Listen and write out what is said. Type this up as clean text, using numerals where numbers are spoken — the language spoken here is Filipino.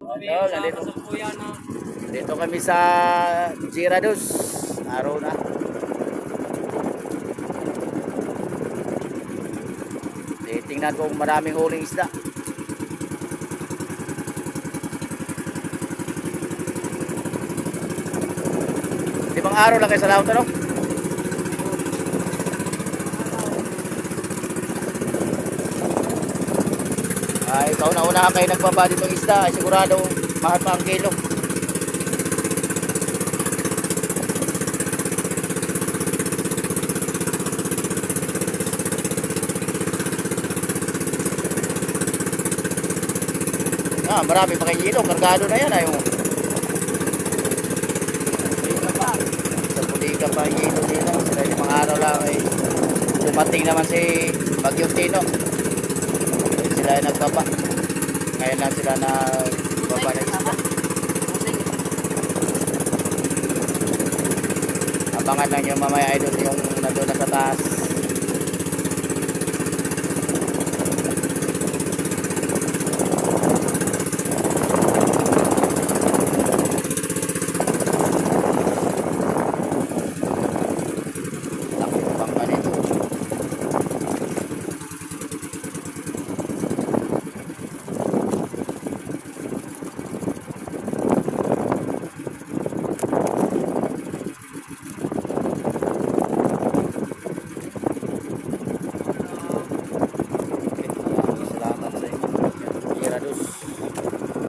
Idol, dito kami sa Girados. Araw na. Tingnan kung maraming huling isda. Limang araw lang kayo sa laut, ano? Ay, kauna-una kayo nagbaba ditong isda. Ay, sigurado mahal pa ang kilo. Marami pa kayong ilong, kargado na yan ayun. Sa Buliga pa yung ilong nila. Sila yung mga araw lang ay dumating naman si Bagyong Tino. Sila yung nagbaba. Ngayon lang sila nagbaba na isla. Abangan lang yung mamaya idol yung nandun na sa taas.